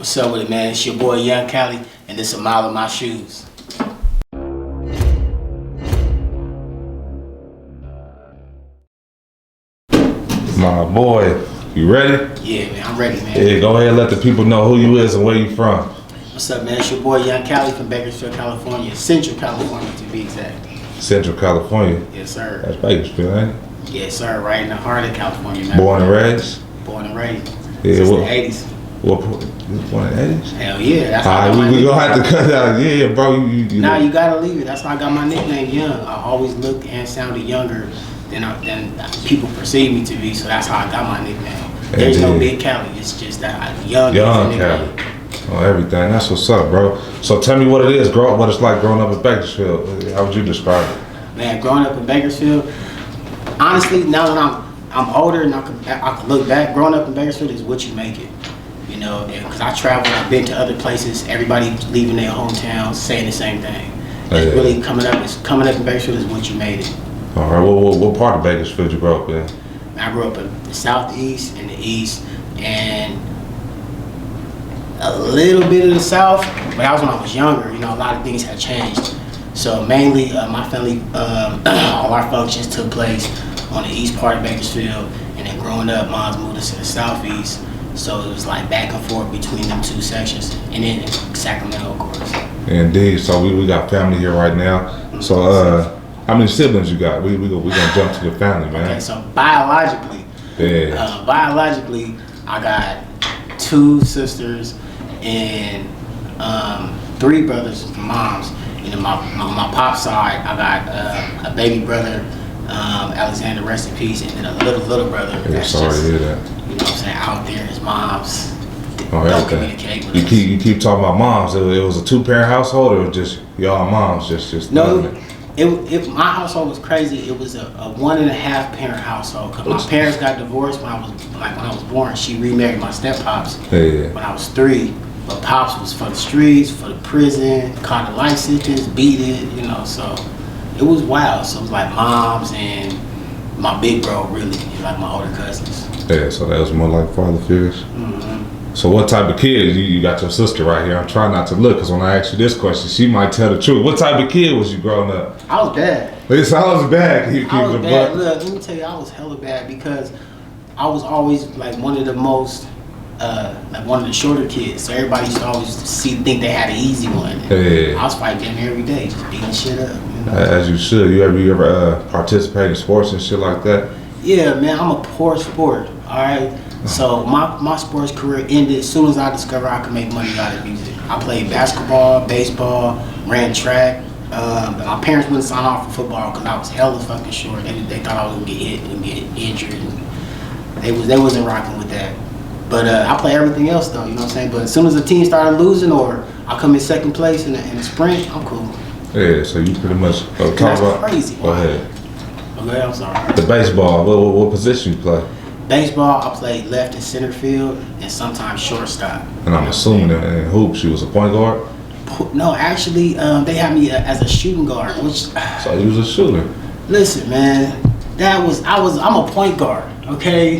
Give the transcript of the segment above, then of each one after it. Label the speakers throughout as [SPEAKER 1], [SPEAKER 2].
[SPEAKER 1] What's up with it, man? It's your boy Young Cali, and this is a mile of my shoes.
[SPEAKER 2] My boy, you ready?
[SPEAKER 1] Yeah, man, I'm ready, man.
[SPEAKER 2] Yeah, go ahead and let the people know who you is and where you from.
[SPEAKER 1] What's up, man? It's your boy Young Cali from Bakersfield, California. Central California, to be exact.
[SPEAKER 2] Central California.
[SPEAKER 1] Yes, sir.
[SPEAKER 2] That's Bakersfield, ain't it?
[SPEAKER 1] Yes, sir. Right in the heart of California, man.
[SPEAKER 2] Born and raised?
[SPEAKER 1] Born and raised.
[SPEAKER 2] Yeah,
[SPEAKER 1] Since
[SPEAKER 2] what?
[SPEAKER 1] the 80s.
[SPEAKER 2] What? You was born in the 80s?
[SPEAKER 1] Hell yeah. That's how
[SPEAKER 2] All
[SPEAKER 1] I got
[SPEAKER 2] right,
[SPEAKER 1] my
[SPEAKER 2] we gonna
[SPEAKER 1] nickname.
[SPEAKER 2] have to cut out. Yeah, bro. You
[SPEAKER 1] Nah, you gotta leave it. That's how I got my nickname, Young. I always looked and sounded younger than people perceive me to be, so that's how I got my nickname. There's no Big Cali. It's just that Young
[SPEAKER 2] Cali. Oh, everything. That's what's up, bro. So tell me what it is, what it's like growing up in Bakersfield. How would you describe it?
[SPEAKER 1] Man, growing up in Bakersfield, honestly, now that I'm older and I can look back, growing up in Bakersfield is what you make it. You know, because I traveled, I've been to other places, everybody leaving their hometown saying the same thing. It's really coming up in Bakersfield is what you made it.
[SPEAKER 2] All right, what part of Bakersfield you grew up in?
[SPEAKER 1] I grew up in the southeast and the east and a little bit of the south, but that was when I was younger. You know, a lot of things had changed. So mainly my family, all our functions took place on the east part of Bakersfield, and then growing up, Mom's moved us to the southeast. So it was like back and forth between them two sections, and then Sacramento, of course.
[SPEAKER 2] Indeed. So we got family here right now. So how many siblings you got? We gonna jump to the family, man.
[SPEAKER 1] Okay, so biologically, I got 2 sisters and 3 brothers from moms. You know, my pop's side, I got a baby brother, Alexander, rest in peace, and then a little brother.
[SPEAKER 2] Yeah, sorry to hear that.
[SPEAKER 1] You know what I'm saying, out there, his moms
[SPEAKER 2] don't
[SPEAKER 1] communicate with us.
[SPEAKER 2] You keep talking about moms. It was a 2-parent household, or just y'all moms? Just
[SPEAKER 1] no. My household was crazy. It was a 1.5 parent household. Cause my parents got divorced when I was born. She remarried my step-pops when I was 3. But pops was for the streets, for the prison, caught a life sentence, beat it, you know. So it was wild. So it was like moms and my big bro, really, like my older cousins.
[SPEAKER 2] Yeah, so that was more like father figures.
[SPEAKER 1] Mm-hmm.
[SPEAKER 2] So what type of kid? You got your sister right here. I'm trying not to look, because when I ask you this question, she might tell the truth. What type of kid was you growing up?
[SPEAKER 1] I was bad.
[SPEAKER 2] I was bad.
[SPEAKER 1] I was bad. Look, let me tell you, I was hella bad because I was always like one of the most, like one of the shorter kids. So everybody used to always think they had an easy one.
[SPEAKER 2] Yeah.
[SPEAKER 1] I was fighting every day, just beating shit up. You know?
[SPEAKER 2] As you should. You ever participate in sports and shit like that?
[SPEAKER 1] Yeah, man, I'm a poor sport. All right. So my sports career ended as soon as I discovered I could make money out of music. I played basketball, baseball, ran track. But my parents wouldn't sign off for football because I was hella fucking short. They thought I was gonna get hit and get injured. And they wasn't rocking with that. But I play everything else though, you know what I'm saying? But as soon as the team started losing or I come in second place in the sprint, I'm cool.
[SPEAKER 2] Yeah, so you pretty much talk
[SPEAKER 1] That's
[SPEAKER 2] about.
[SPEAKER 1] crazy.
[SPEAKER 2] Go ahead.
[SPEAKER 1] Okay, I'm sorry.
[SPEAKER 2] The baseball. What position you play?
[SPEAKER 1] Baseball, I played left and center field and sometimes shortstop.
[SPEAKER 2] And I'm assuming that in hoops you was a point guard.
[SPEAKER 1] No, actually, they had me as a shooting guard. Which
[SPEAKER 2] So you was a shooter.
[SPEAKER 1] Listen, man, I'm a point guard. Okay,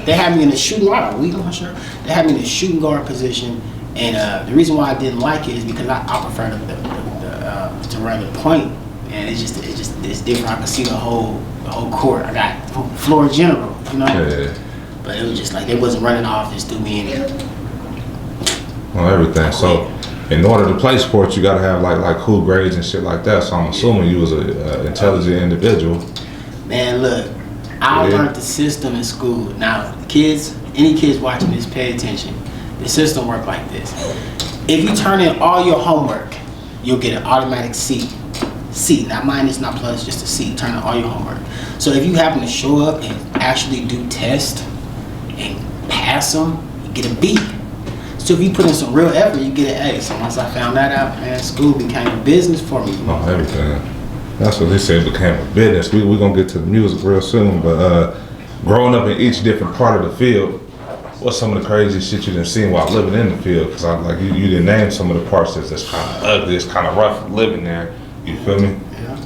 [SPEAKER 1] they had me in the shooting guard. They had me in the shooting guard position, and the reason why I didn't like it is because I prefer to run the point, and it's different. I can see the whole court. I got floor general, you know.
[SPEAKER 2] Yeah.
[SPEAKER 1] But it was just like they wasn't running off and threw me in there.
[SPEAKER 2] On everything. So in order to play sports, you gotta have like cool grades and shit like that. So I'm assuming you was an intelligent individual.
[SPEAKER 1] Man, look, I learned the system in school. Now, any kids watching this, pay attention. The system worked like this. If you turn in all your homework, you'll get an automatic C. C, not minus, not plus, just a C. Turn in all your homework. So if you happen to show up and actually do tests and pass them, you get a B. So if you put in some real effort, you get an A. So once I found that out, man, school became a business for me.
[SPEAKER 2] Oh, everything. That's what they said became a business. We're gonna get to the music real soon, but growing up in each different part of the field, what's some of the craziest shit you done seen while living in the field? Because you didn't name some of the parts that's kind of ugly, it's kind of rough living there. You feel me?
[SPEAKER 1] Yeah.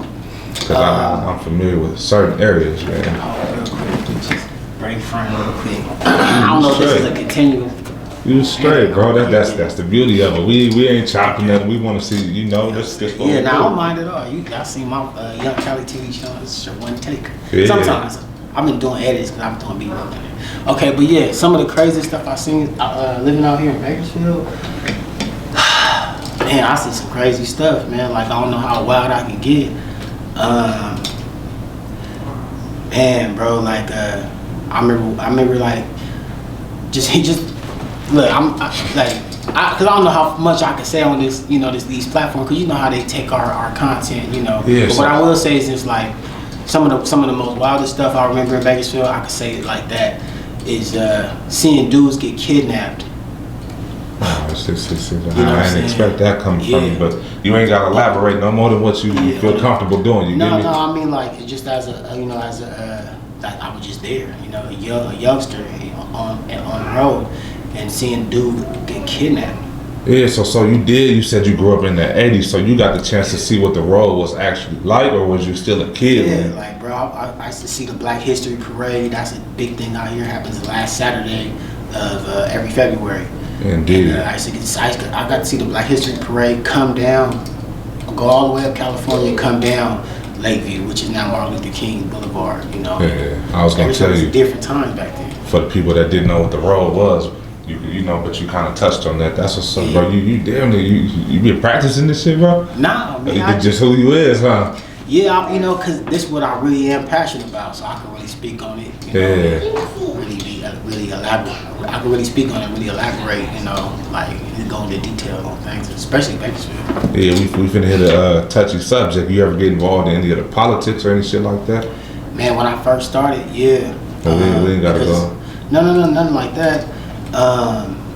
[SPEAKER 2] Because I'm familiar with certain areas, man.
[SPEAKER 1] Oh, real quick, just break front real quick. I don't know if this is a continuum.
[SPEAKER 2] You was straight, bro. That's the beauty of it. We ain't chopping nothing. We want to see, you know, this what we
[SPEAKER 1] I
[SPEAKER 2] do.
[SPEAKER 1] don't mind at all. Y'all seen my Young Cali TV show? It's just one take.
[SPEAKER 2] Yeah.
[SPEAKER 1] Sometimes I've been doing edits because I've been doing beat work. Okay, but yeah, some of the crazy stuff I seen living out here in Bakersfield. Man, I see some crazy stuff, man. Like I don't know how wild I can get. Man, bro, like I remember like he just look. Cause I don't know how much I can say on this, you know, these platforms, cause you know how they take our content, you know.
[SPEAKER 2] Yeah,
[SPEAKER 1] but what I will say is just like some of the most wildest stuff I remember in Bakersfield. I can say it like that is seeing dudes get kidnapped.
[SPEAKER 2] I didn't expect that coming from you, but you ain't gotta elaborate no more than what you feel comfortable doing. You get me?
[SPEAKER 1] No, I mean like just as like I was just there, you know, a youngster on the road and seeing dude get kidnapped.
[SPEAKER 2] Yeah, so you said you grew up in the 80s, so you got the chance to see what the road was actually like, or was you still a kid?
[SPEAKER 1] Yeah, like bro, I used to see the Black History Parade. That's a big thing out here. Happens the last Saturday of every February.
[SPEAKER 2] Indeed.
[SPEAKER 1] And, I got to see the Black History Parade come down, go all the way up California, come down Lakeview, which is now Martin Luther King Boulevard. You know.
[SPEAKER 2] Yeah, I was gonna tell you.
[SPEAKER 1] Different times back then.
[SPEAKER 2] For the people that didn't know what the road was, you know, but you kind of touched on that. That's what's up, bro. You damn near you been practicing this shit, bro?
[SPEAKER 1] Nah, man.
[SPEAKER 2] It's just who you is, huh?
[SPEAKER 1] Yeah, you know, cause this is what I really am passionate about, so I can really speak on it. You know, really elaborate. I can really speak on it, really elaborate. You know, like go into detail on things, especially Bakersfield.
[SPEAKER 2] Yeah, we finna hit a touchy subject. You ever get involved in any of the politics or any shit like that?
[SPEAKER 1] Man, when I first started, yeah.
[SPEAKER 2] We ain't gotta go.
[SPEAKER 1] No, nothing like that.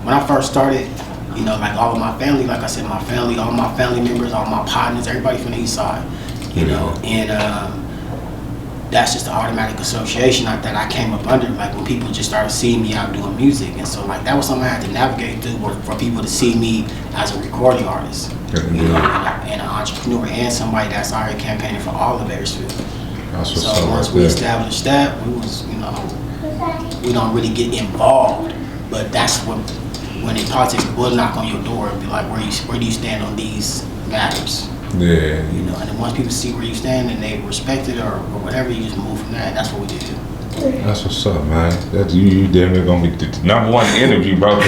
[SPEAKER 1] When I first started, you know, like all of my family, like I said, my family, all my family members, all my partners, everybody from the east side, you know, and that's just the automatic association that I came up under, like when people just started seeing me out doing music. And so like that was something I had to navigate through for people to see me as a recording artist, you know, and an entrepreneur and somebody that's already campaigning for all of Bakersfield. So once we established that, we was, you know, we don't really get involved, but that's when in politics will knock on your door and be like, where do you stand on these matters?
[SPEAKER 2] Yeah.
[SPEAKER 1] You know, and then once people see where you stand and they respect it or whatever, you just move from that. That's what we did.
[SPEAKER 2] That's what's up, man. That's you damn near gonna be the #1 interview, bro.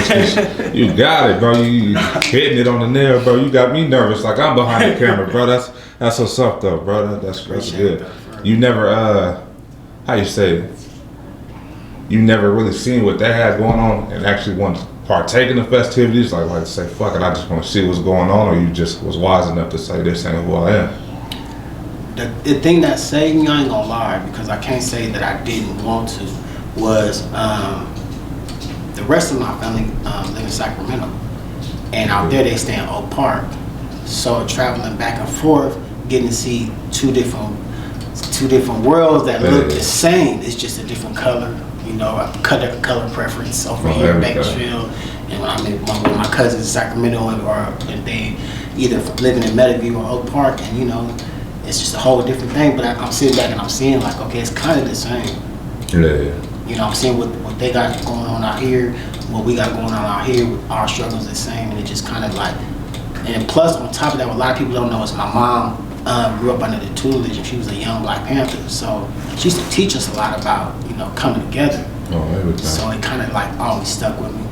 [SPEAKER 2] You got it, bro. You hitting it on the nail, bro. You got me nervous, like I'm behind the camera, bro. That's what's up, though, bro. That's good. You never, how you say it? You never really seen what they had going on and actually want to partake in the festivities, like to say, fuck it, I just want to see what's going on, or you just was wise enough to say this ain't who I am?
[SPEAKER 1] The thing that saved me, I ain't gonna lie, because I can't say that I didn't want to, was the rest of my family live in Sacramento, and out there they stay in Oak Park. So traveling back and forth, getting to see two different worlds that look the same. It's just a different color. You know, color preference over here in Bakersfield, and when I'm with my cousins in Sacramento, or they either living in Meadowview or Oak Park, and you know, it's just a whole different thing. But I'm sitting back and I'm seeing like, okay, it's kind of the same.
[SPEAKER 2] Yeah.
[SPEAKER 1] You know, I'm seeing what they got going on out here, what we got going on out here. Our struggles the same, and it just kind of like, and plus on top of that, what a lot of people don't know is my mom grew up under the tutelage, and she was a young Black Panther, so she used to teach us a lot about, you know, coming together. So it kind of like always stuck with me.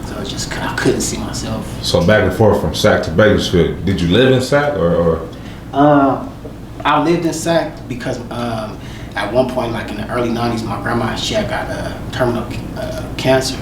[SPEAKER 1] So it just, I couldn't see myself.
[SPEAKER 2] So back and forth from Sac to Bakersfield, did you live in Sac or?
[SPEAKER 1] I lived in Sac because at one point, like in the early 90s, my grandma, she had got terminal cancer.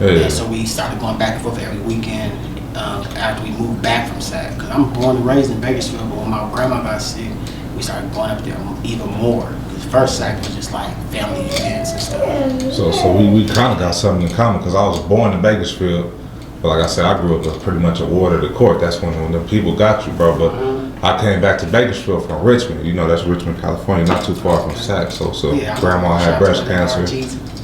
[SPEAKER 1] And so we started going back and forth every weekend after we moved back from Sac. Because I'm born and raised in Bakersfield, but when my grandma got sick, we started going up there even more. Because first Sac was just like family events and stuff.
[SPEAKER 2] So we kind of got something in common, because I was born in Bakersfield, but like I said, I grew up with pretty much a ward of the court. That's when the people got you, bro. But I came back to Bakersfield from Richmond. You know, that's Richmond, California, not too far from Sac. So grandma had breast cancer,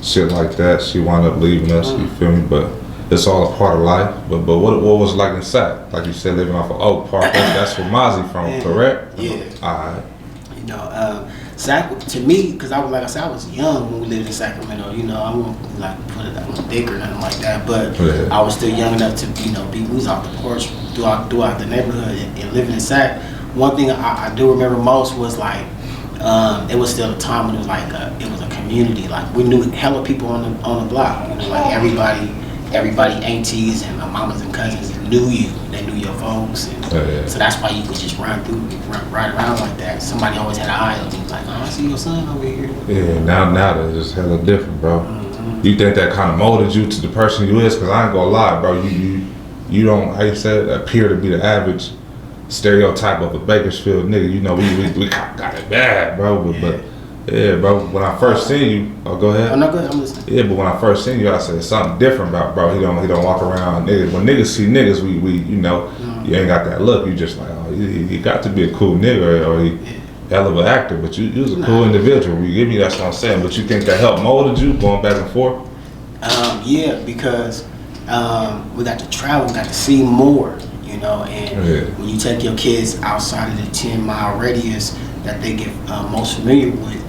[SPEAKER 2] shit like that. She wound up leaving us. You feel me? But it's all a part of life. But what was it like in Sac? Like you said, living off of Oak Park. That's where Mozzie from, correct?
[SPEAKER 1] Yeah.
[SPEAKER 2] All right.
[SPEAKER 1] You know, Sac to me, because I was like I said, I was young when we lived in Sacramento. You know, I won't like put it on dick or nothing like that, but I was still young enough to we was out the porch throughout the neighborhood and living in Sac. One thing I do remember most was like it was still a time when it was like it was a community. Like we knew hella people on the block. You know, like everybody aunties and my mamas and cousins knew you. They knew your folks, and so that's why you could just run right around like that. Somebody always had an eye on you, like, oh, I see your son over here.
[SPEAKER 2] Yeah, now that's just hella different, bro. Mm-hmm. You think that kind of molded you to the person you is? Because I ain't gonna lie, bro. You don't, how you said, appear to be the average stereotype of a Bakersfield nigga. You know, we got it bad, bro. But yeah, bro. When I first seen you, oh, go ahead.
[SPEAKER 1] Oh, no, go ahead. I'm listening.
[SPEAKER 2] Yeah, but when I first seen you, I said something different about bro. He don't walk around niggas. When niggas see niggas, we you know, you ain't got that look. You just like, oh, he got to be a cool nigga or he hell of an actor. But you was a cool individual. You give me that's what I'm saying. But you think that helped molded you going back and forth?
[SPEAKER 1] Yeah, because we got to travel, we got to see more. You know, and when you take your kids outside of the 10-mile radius that they get most familiar with,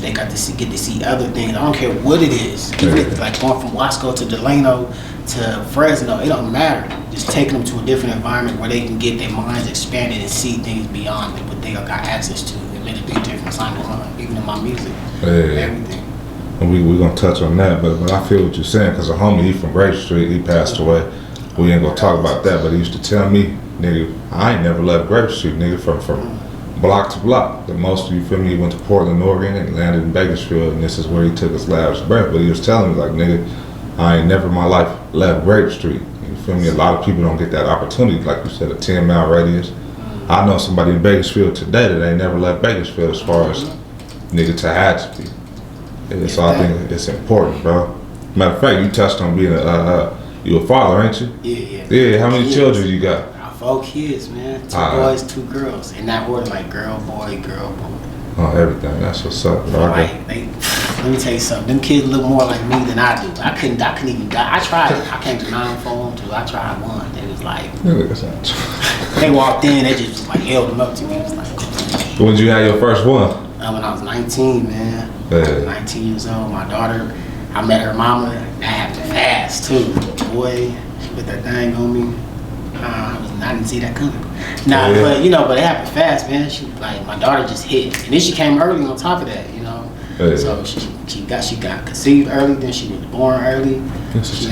[SPEAKER 1] they got to get to see other things. I don't care what it is. Even if, like going from Wasco to Delano to Fresno, it don't matter. Just taking them to a different environment where they can get their minds expanded and see things beyond what they got access to. It made a big difference even in my music, everything.
[SPEAKER 2] And we gonna touch on that, but I feel what you're saying, because a homie, he from Grape Street, he passed away. We ain't gonna talk about that, but he used to tell me, nigga, I ain't never left Grape Street, nigga, from block to block. The most, you feel me, he went to Portland, Oregon, and landed in Bakersfield, and this is where he took his last breath. But he was telling me, like, nigga, I ain't never in my life left Grape Street. You feel me? A lot of people don't get that opportunity, like you said, a 10-mile radius. I know somebody in Bakersfield today that ain't never left Bakersfield as far as nigga Tehachapi. So I think it's important, bro. Matter of fact, you touched on being you a father, ain't you? Yeah, how many children you got?
[SPEAKER 1] I got 4 kids, man. 2 boys, 2 girls. In that order, like girl, boy, girl, boy.
[SPEAKER 2] Oh, everything. That's what's up, bro.
[SPEAKER 1] Like, let me tell you something. Them kids look more like me than I do. I couldn't even die. I tried. I came to 9 for them, too. I tried one. They was like, they walked in, they just like held them up to me. It was like,
[SPEAKER 2] when did you have your first one?
[SPEAKER 1] When I was 19, man. I was 19 years old. My daughter, I met her mama. That happened fast, too. Boy, she put that thing on me. I didn't see that coming. But you know, but it happened fast, man. She like my daughter just hit, and then she came early on top of that, you know. So she got conceived early, then she was born early. She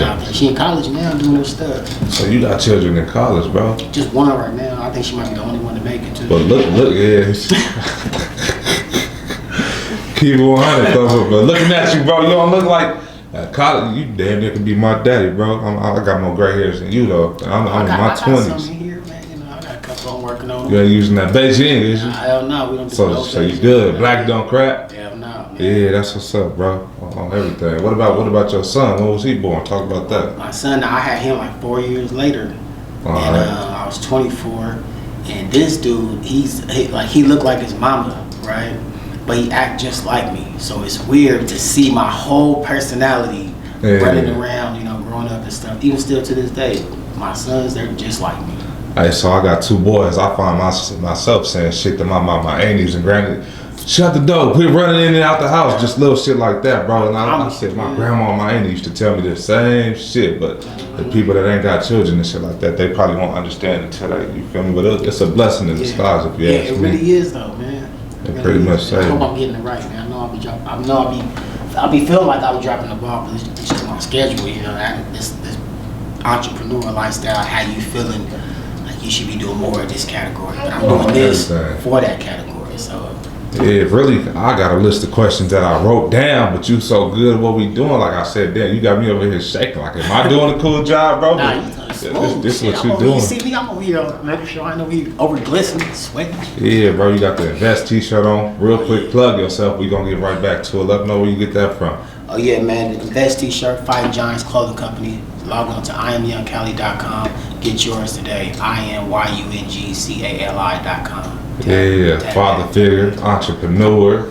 [SPEAKER 1] in college now doing her stuff. So
[SPEAKER 2] you got children in college, bro?
[SPEAKER 1] Just one right now. I think she might be the only one to make it too.
[SPEAKER 2] But look, yeah. Keep 100 though, but looking at you, bro, you don't look like. College, you damn near could be my daddy, bro. I got more gray hairs than you, though. I'm in my 20s.
[SPEAKER 1] Here, man. You know, I got a couple I'm working on.
[SPEAKER 2] You ain't using that Beijing, is you?
[SPEAKER 1] Hell no, we don't do
[SPEAKER 2] So you good? Black don't crack?
[SPEAKER 1] Hell no, man.
[SPEAKER 2] Yeah, that's what's up, bro. On everything. What about your son? When was he born? Talk about that.
[SPEAKER 1] My son, I had him like 4 years later, I was 24. And this dude, he looked like his mama, right? But he act just like me, so it's weird to see my whole personality running around, you know, growing up and stuff. Even still to this day, my sons, they're just like me.
[SPEAKER 2] Hey, so I got 2 boys. I find myself saying shit to my aunties and grannies. Shut the door, quit running in and out the house, just little shit like that, bro. And I said, my grandma and my auntie used to tell me the same shit, but the people that ain't got children and shit like that, they probably won't understand until they, you feel me? But it's a blessing in disguise if you ask me.
[SPEAKER 1] Yeah, it really is though, man.
[SPEAKER 2] It pretty much say.
[SPEAKER 1] I hope I'm getting it right, man. I know I'll be feeling like I was dropping the ball, but it's just my schedule, you know. This entrepreneurial lifestyle, how you feeling like you should be doing more of this category, but I'm doing this for that category. So
[SPEAKER 2] yeah, really, I got a list of questions that I wrote down, but you so good at what we doing. Like I said, damn, you got me over here shaking. Like, am I doing a cool job, bro? This is what you doing.
[SPEAKER 1] You see me, I'm over here making sure I know we over glistening, sweating.
[SPEAKER 2] Yeah, bro, you got the Invest t-shirt on. Real quick, plug yourself. We gonna get right back to it. Let them know where you get that from.
[SPEAKER 1] Oh yeah, man, the Invest t-shirt, Fighting Giants Clothing Company. Log on to IamYoungCali.com. Get yours today. IamYoungCali.com.
[SPEAKER 2] Yeah, father figure, entrepreneur,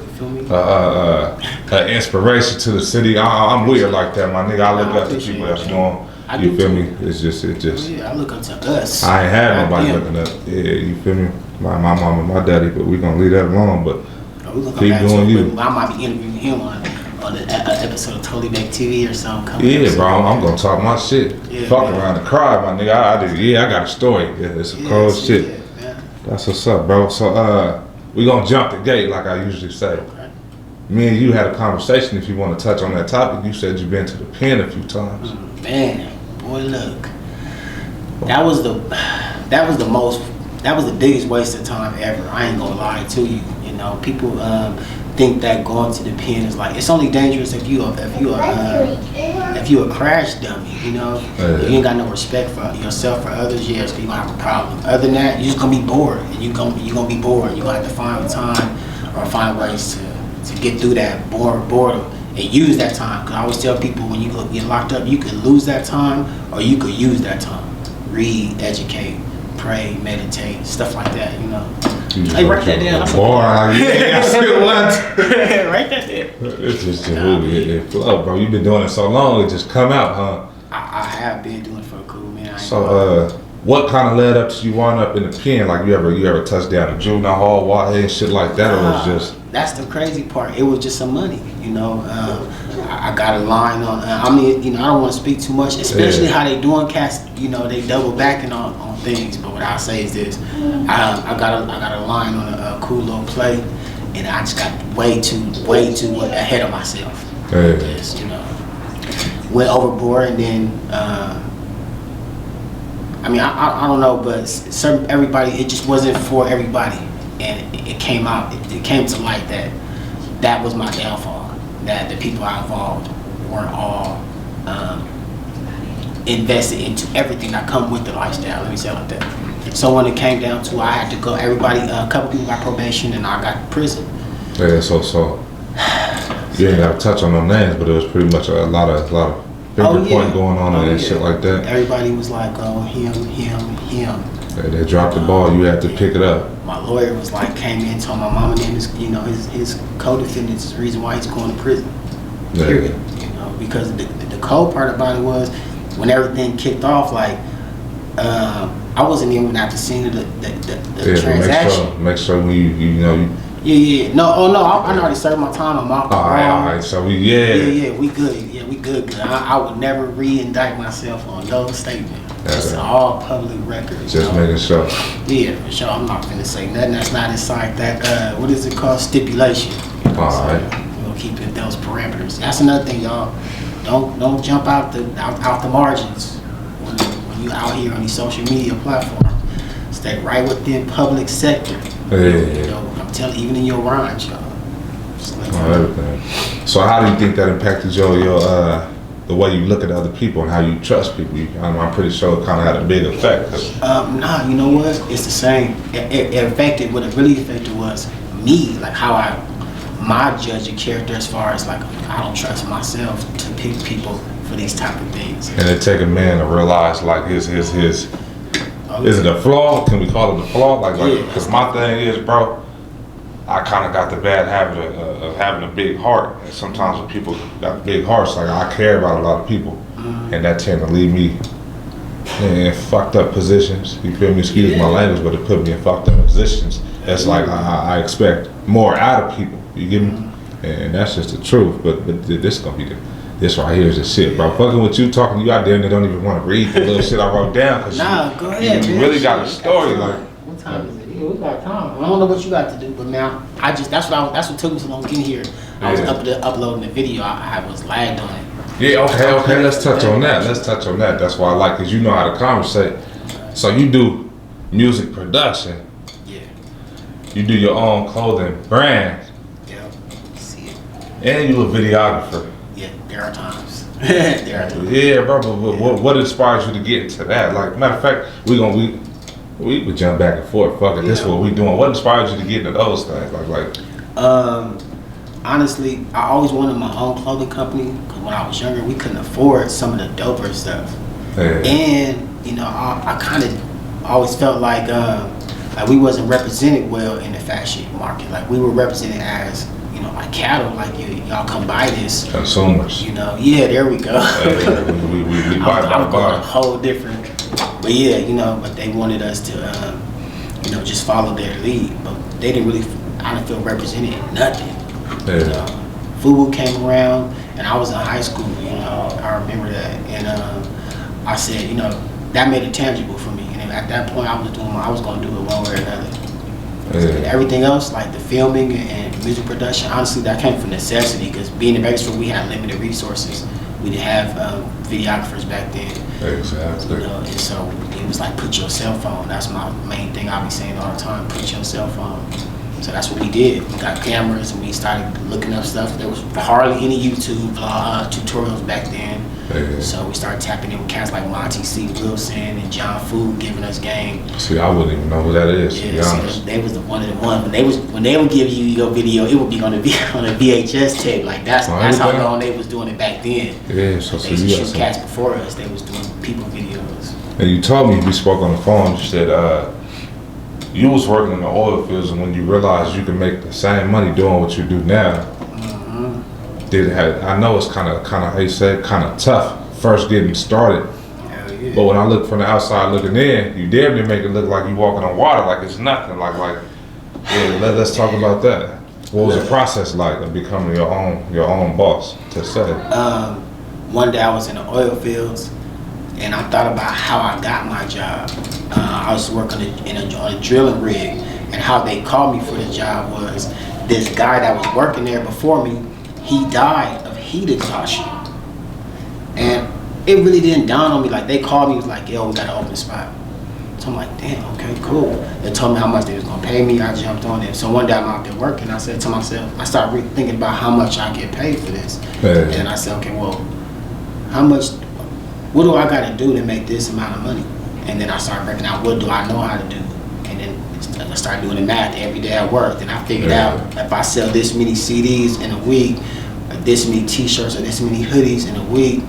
[SPEAKER 2] inspiration to the city. I'm weird like that, my nigga. I look up to people that's doing. You feel me? It just.
[SPEAKER 1] Yeah, I look up to us.
[SPEAKER 2] I ain't had nobody looking up. Yeah, you feel me? My mom and my daddy, but we gonna leave that alone. But
[SPEAKER 1] We're gonna come
[SPEAKER 2] Keep
[SPEAKER 1] back
[SPEAKER 2] doing
[SPEAKER 1] to
[SPEAKER 2] you.
[SPEAKER 1] it. I might be interviewing him on an episode of Totally Baked TV or something coming
[SPEAKER 2] Yeah,
[SPEAKER 1] up.
[SPEAKER 2] bro, I'm gonna talk my shit.
[SPEAKER 1] Yeah,
[SPEAKER 2] Fuck
[SPEAKER 1] man.
[SPEAKER 2] around and cry, my nigga. I got a story. Yeah, it's some cold shit.
[SPEAKER 1] Yeah, man.
[SPEAKER 2] That's what's up, bro. So, we gonna jump the gate like I usually say.
[SPEAKER 1] Okay.
[SPEAKER 2] Me and you had a conversation. If you want to touch on that topic, you said you've been to the pen a few times.
[SPEAKER 1] Man, boy, look. That was the biggest waste of time ever. I ain't gonna lie to you. You know, people think that going to the pen is like, it's only dangerous if you a crash dummy. You know, if you ain't got no respect for yourself or others. Yeah, so you gonna have a problem. Other than that, you're just gonna be bored, and you gonna be bored. You gonna have to find time or find ways to get through that boredom and use that time. Cause I always tell people, when you get locked up, you could lose that time or you could use that time. Read, educate, pray, meditate, stuff like that, you know. Hey, write that down.
[SPEAKER 2] Boy, yeah, I still want.
[SPEAKER 1] Write that down.
[SPEAKER 2] It's just it flow, bro. You've been doing it so long, it just come out, huh?
[SPEAKER 1] I have been doing it for a cool minute.
[SPEAKER 2] So, what kind of led up to you wind up in the pen? Like, you ever touched down a juvenile hall, and shit like that, or was just?
[SPEAKER 1] That's the crazy part. It was just some money, you know. I got a line on. I mean, you know, I don't want to speak too much, especially how they doing cats. You know, they double backing on things. But what I'll say is this: I got a line on a cool little play, and I just got way too ahead of myself. Just, you know, went overboard, and then. I mean, I don't know, but everybody, it just wasn't for everybody, and it came out. It came to light that was my downfall. That the people I involved weren't all invested into everything that come with the lifestyle. Let me say it like that. So when it came down to, I had to go. A couple people got probation, and I got prison.
[SPEAKER 2] Yeah, so you ain't got to touch on no names, but it was pretty much a lot of finger point going on and shit like that.
[SPEAKER 1] Everybody was like, oh, him.
[SPEAKER 2] They dropped the ball. You had to pick it up.
[SPEAKER 1] My lawyer was like, came in, told my mama and his co-defendants is the reason why he's going to prison. Period. You know, because the cold part about it was, when everything kicked off, like, I wasn't even at the scene of the transaction.
[SPEAKER 2] Make sure when you know.
[SPEAKER 1] Yeah. No, I already served my time. I'm out.
[SPEAKER 2] All right. So we we
[SPEAKER 1] good. Yeah, we good. I would never re-indict myself on no statement. It's all public records.
[SPEAKER 2] Just making sure.
[SPEAKER 1] Yeah, for sure. I'm not gonna say nothing that's not inside that. What is it called? Stipulation. You know,
[SPEAKER 2] all right.
[SPEAKER 1] We'll keep it those parameters. That's another thing, y'all. Don't jump out the margins when you out here on these social media platforms. Stay right within public sector. You know, I'm telling you, even in your rhymes, y'all.
[SPEAKER 2] Everything. So how do you think that impacted your the way you look at other people and how you trust people? I'm pretty sure it kind of had a big effect.
[SPEAKER 1] Nah, you know what? It's the same. It affected, what it really affected was me, like how my judge of character, as far as like, I don't trust myself to pick people for these type of things.
[SPEAKER 2] And it take a man to realize like his is it a flaw? Can we call it a flaw? Like, because my thing is, bro, I kind of got the bad habit of having a big heart. And sometimes when people got big hearts, like, I care about a lot of people. And that tend to leave me in fucked up positions. You feel me? Excuse my language, but it put me in fucked up positions. That's like, I expect more out of people. You get me? And that's just the truth. But this gonna be this right here is the shit, bro. Fucking with you, talking to you out there, and they don't even want to read the little shit I wrote down. Cause
[SPEAKER 1] go ahead,
[SPEAKER 2] you
[SPEAKER 1] man.
[SPEAKER 2] really got a story. Like,
[SPEAKER 1] what time is it? Yeah, we got time. I don't know what you got to do, but now that's what took me so long to get here. I was uploading the video. I was lagged on it.
[SPEAKER 2] Yeah, okay. Let's touch on that. That's why I like, cause you know how to conversate. So you do music production.
[SPEAKER 1] Yeah.
[SPEAKER 2] You do your own clothing brand.
[SPEAKER 1] Yeah. See it.
[SPEAKER 2] And you a videographer.
[SPEAKER 1] Yeah, there are times.
[SPEAKER 2] Yeah, bro. But what inspires you to get into that? Like, matter of fact, we would jump back and forth. Fuck it, this is what we doing. What inspires you to get into those things? Like.
[SPEAKER 1] Honestly, I always wanted my own clothing company, because when I was younger, we couldn't afford some of the doper stuff.
[SPEAKER 2] Yeah.
[SPEAKER 1] And you know, I kind of always felt like we wasn't represented well in the fashion market. Like, we were represented as, you know, like cattle. Like, y'all come buy this.
[SPEAKER 2] Consumers.
[SPEAKER 1] You know, yeah, there we go.
[SPEAKER 2] We buy.
[SPEAKER 1] A whole different. But yeah, you know, but they wanted us to, you know, just follow their lead. But they didn't really. I didn't feel represented in nothing.
[SPEAKER 2] Yeah.
[SPEAKER 1] You know? FUBU came around, and I was in high school, you know, I remember that. And I said, you know, that made it tangible for me. And at that point, I was going to do it one way or another.
[SPEAKER 2] Yeah.
[SPEAKER 1] Everything else, like the filming and music production, honestly, that came from necessity, because being in Bakersfield, we had limited resources. We didn't have videographers back then.
[SPEAKER 2] Exactly.
[SPEAKER 1] You know, and so it was like, put your cell phone. That's my main thing I be saying all the time, put your cell phone. So that's what we did. We got cameras and we started looking up stuff. There was hardly any YouTube tutorials back then.
[SPEAKER 2] Yeah.
[SPEAKER 1] So we started tapping in with cats like Monty C. Wilson and John Food giving us game.
[SPEAKER 2] See, I wouldn't even know who that is, to be honest.
[SPEAKER 1] They was one of the ones when they would give you your video, it would be on a VHS tape. Like that's how long they was doing it back then.
[SPEAKER 2] Yeah, so
[SPEAKER 1] they used to shoot cats before us. They was doing people videos.
[SPEAKER 2] And you told me, we spoke on the phone, you said you was working in the oil fields, and when you realized you could make the same money doing what you do now, I know it's kind of how you say, kind of tough first getting started.
[SPEAKER 1] Hell yeah.
[SPEAKER 2] But when I look from the outside looking in, you damn near make it look like you walking on water, like it's nothing. Yeah, let's talk about that. What was the process like of becoming your own boss, to say?
[SPEAKER 1] One day I was in the oil fields, and I thought about how I got my job. I was working on a drilling rig, and how they called me for the job was this guy that was working there before me, he died of heat exhaustion. And it really didn't dawn on me. Like, they called me, was like, yo, we got an open spot. So I'm like, damn, okay, cool. They told me how much they was gonna pay me. I jumped on it. So one day I'm out there working, I said to myself, I started thinking about how much I get paid for this.
[SPEAKER 2] Yeah.
[SPEAKER 1] And I said, okay, well, what do I gotta do to make this amount of money? And then I started working out, what do I know how to do? And then I started doing the math every day at work. And I figured out, if I sell this many CDs in a week, or this many t-shirts, or this many hoodies in a week,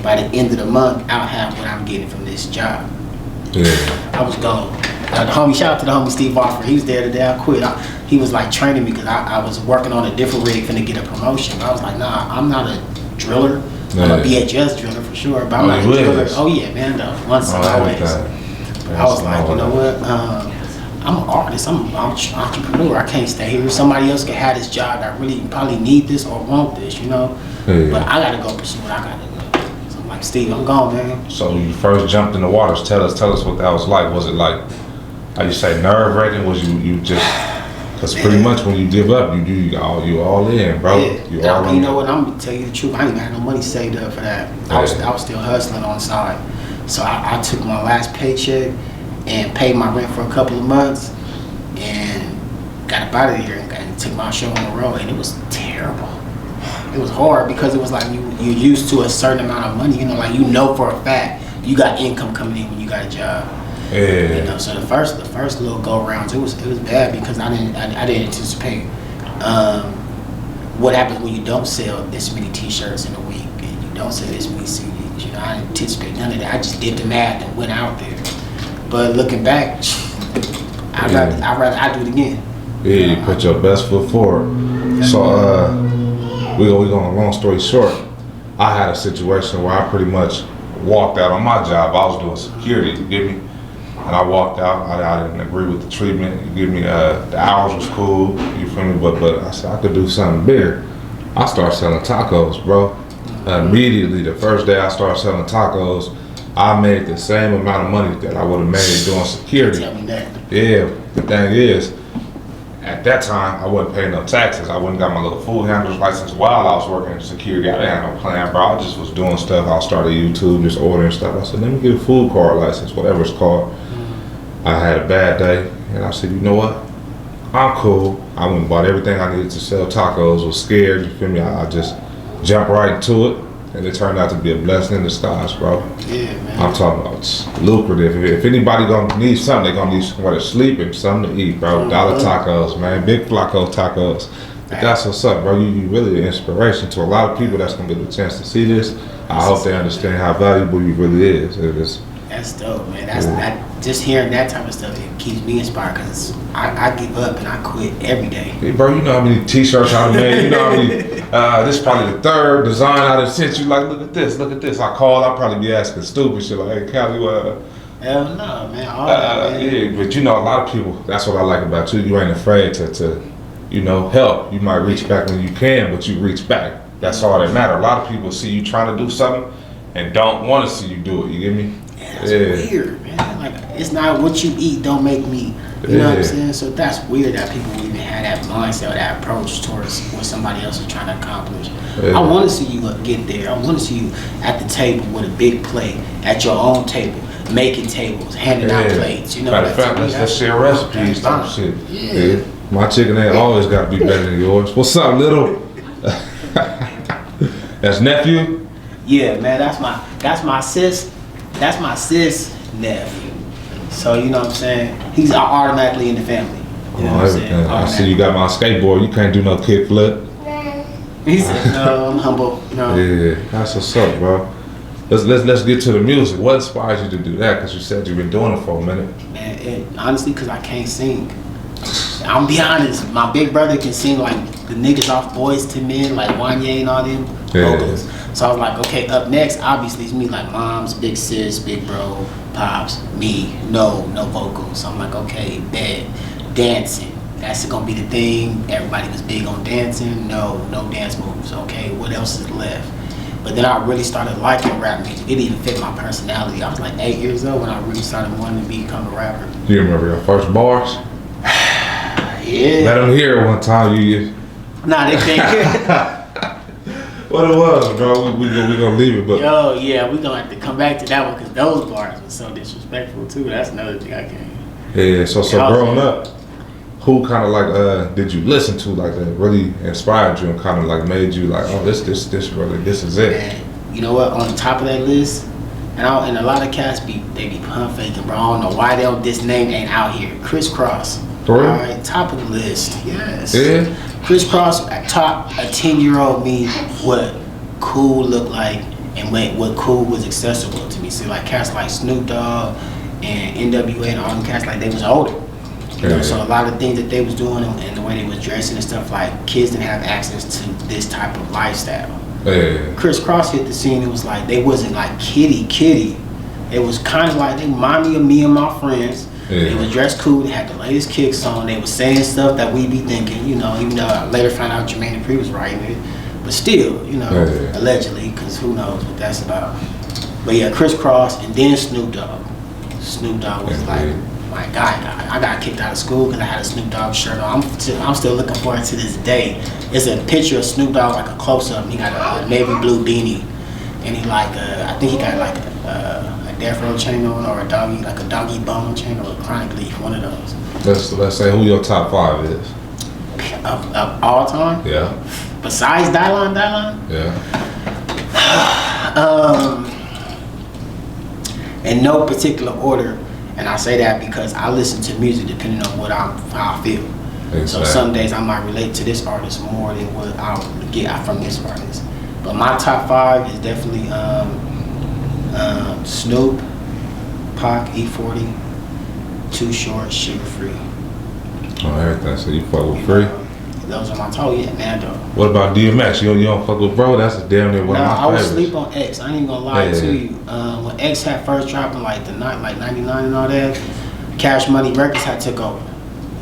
[SPEAKER 1] by the end of the month, I'll have what I'm getting from this job.
[SPEAKER 2] Yeah.
[SPEAKER 1] I was gone. Shout out to the homie Steve Offer. He was there the day I quit. He was like training me, because I was working on a different rig finna get a promotion. I was like, nah, I'm not a driller. I'm a BHS driller for sure, but I'm not a driller. Oh yeah, man, once always. I was like, you know what? I'm an artist. I'm an entrepreneur. I can't stay here. Somebody else can have this job that really probably need this or want this, you know.
[SPEAKER 2] Yeah.
[SPEAKER 1] But I gotta go pursue what I gotta do. So I'm like, Steve, I'm gone, man.
[SPEAKER 2] So you first jumped in the waters. Tell us what that was like. Was it like, how you say, nerve-wracking? Was you just, because pretty much when you give up, you all in, bro.
[SPEAKER 1] Yeah.
[SPEAKER 2] You all in.
[SPEAKER 1] You know what? I'm gonna tell you the truth. I ain't even had no money saved up for that. I was still hustling on the side. So I took my last paycheck and paid my rent for a couple of months, and got up out of here and took my show on the road, and it was terrible. It was hard, because it was like you're used to a certain amount of money, you know, like, you know for a fact you got income coming in when you got a job.
[SPEAKER 2] Yeah.
[SPEAKER 1] You know, so the first little go rounds, it was bad, because I didn't anticipate what happens when you don't sell this many t-shirts in a week, and you don't sell this many CDs. You know, I didn't anticipate none of that. I just did the math and went out there. But looking back, I'd rather do it again.
[SPEAKER 2] Yeah, you put your best foot forward. So we going, long story short, I had a situation where I pretty much walked out on my job. I was doing security, you get me? And I walked out. I didn't agree with the treatment. You give me the hours was cool. You feel me? But I said I could do something bigger. I started selling tacos, bro. Immediately, the first day I started selling tacos, I made the same amount of money that I would have made doing security.
[SPEAKER 1] Tell me that.
[SPEAKER 2] Yeah. The thing is, at that time, I wasn't paying no taxes. I wouldn't got my little food handler's license while I was working in security. I didn't have no plan, bro. I just was doing stuff. I started YouTube, just ordering stuff. I said, let me get a food card license, whatever it's called. I had a bad day, and I said, you know what? I'm cool. I went and bought everything I needed to sell tacos. Was scared, you feel me? I just jumped right into it, and it turned out to be a blessing in disguise, bro.
[SPEAKER 1] Yeah, man.
[SPEAKER 2] I'm talking about it's lucrative. If anybody gonna need something, they gonna need somewhere to sleep and something to eat, bro. Dollar tacos, man. Big Flaco tacos. But that's what's up, bro. You really an inspiration to a lot of people that's gonna get the chance to see this. I hope they understand how valuable you really is.
[SPEAKER 1] That's dope, man. That just hearing that type of stuff, it keeps me inspired, because I give up and I quit every day.
[SPEAKER 2] Hey, bro, you know how many t-shirts I made? You know how many, this is probably the third design I done sent you. Like, look at this. I called, I'll probably be asking stupid shit like, hey, Cali,
[SPEAKER 1] hell no, man. All that, man.
[SPEAKER 2] Yeah, but you know, a lot of people, that's what I like about you. You ain't afraid to you know, help. You might reach back when you can, but you reach back. That's all that matters. A lot of people see you trying to do something and don't want to see you do it. You get me?
[SPEAKER 1] Yeah, that's weird, man. Like, it's not what you eat don't make me. You know what I'm saying? So that's weird that people even have that mindset or that approach towards what somebody else is trying to accomplish. I want to see you get there. I want to see you at the table with a big plate, at your own table, making tables, handing out plates. You know,
[SPEAKER 2] matter of fact, let's share recipes, type shit. Yeah. My chicken ain't always got to be better than yours. What's up, little? That's nephew?
[SPEAKER 1] Yeah, man, that's my sis nephew. So you know what I'm saying? He's automatically in the family. You know what I'm saying?
[SPEAKER 2] I see you got my skateboard. You can't do no kick flip.
[SPEAKER 1] He said, "No, I'm humble." No.
[SPEAKER 2] Yeah, that's what's up, bro. Let's get to the music. What inspires you to do that? Because you said you've been doing it for a minute.
[SPEAKER 1] Man, honestly, because I can't sing. I'm be honest. My big brother can sing like the niggas off Boys to Men, like Wanye and all them vocals. So I was like, okay, up next, obviously it's me, like moms, big sis, big bro, pops, me, no vocals. So I'm like, okay, bet, dancing. That's gonna be the thing. Everybody was big on dancing. No dance moves. Okay, what else is left? But then I really started liking rap music. It even fit my personality. I was like 8 years old when I really started wanting to become a rapper.
[SPEAKER 2] Do you remember your first bars?
[SPEAKER 1] Yeah.
[SPEAKER 2] Let them hear it one time.
[SPEAKER 1] Nah, they can't hear.
[SPEAKER 2] What it was, bro. We gonna leave it, but
[SPEAKER 1] Yo, yeah, we gonna have to come back to that one because those bars were so disrespectful too. That's another thing I can't.
[SPEAKER 2] Yeah, so growing up, who kind of like did you listen to like that really inspired you and kind of like made you like, oh, this really, this is it.
[SPEAKER 1] Man, you know what? On the top of that list, and a lot of cats they be pump faking, bro. I don't know why this name ain't out here. Crisscross.
[SPEAKER 2] For real?
[SPEAKER 1] All right, top of the list. Yes.
[SPEAKER 2] Yeah.
[SPEAKER 1] Crisscross taught a 10-year-old me what cool looked like and what cool was accessible to me. See, like cats like Snoop Dogg and NWA and all them cats, like they was older. You know, so a lot of things that they was doing and the way they was dressing and stuff, like kids didn't have access to this type of lifestyle. Crisscross hit the scene. It was like they wasn't like kitty. It was kind of like they reminded me of me and my friends. They was dressed cool. They had the latest kicks on. They was saying stuff that we be thinking, you know. Even though I later found out Jermaine Dupri was writing it, but still, you know, allegedly, because who knows what that's about. But yeah, Crisscross and then Snoop Dogg. Snoop Dogg was like my guy. I got kicked out of school because I had a Snoop Dogg shirt on. I'm still looking for it to this day. It's a picture of Snoop Dogg, like a close up. He got a navy blue beanie, and he like I think he got like a death row chain on, or a doggy bone chain, or a chronic leaf, one of those.
[SPEAKER 2] Let's say who your top 5 is.
[SPEAKER 1] Of all time?
[SPEAKER 2] Yeah.
[SPEAKER 1] Besides Dylon?
[SPEAKER 2] Yeah.
[SPEAKER 1] In no particular order, and I say that because I listen to music depending on how I feel. Exactly. So some days I might relate to this artist more than what I'll get from this artist. But my top 5 is definitely Snoop, Pac, E40, Too Short, Sugar Free.
[SPEAKER 2] Oh, everything. So you fuck with Free?
[SPEAKER 1] Those are my top, yeah, man, though.
[SPEAKER 2] What about DMX? You don't fuck with Bro? That's damn near one of my favorites.
[SPEAKER 1] I would sleep on X. I ain't even gonna lie to you. When X had first dropped in like 99 and all that, Cash Money Records had took over.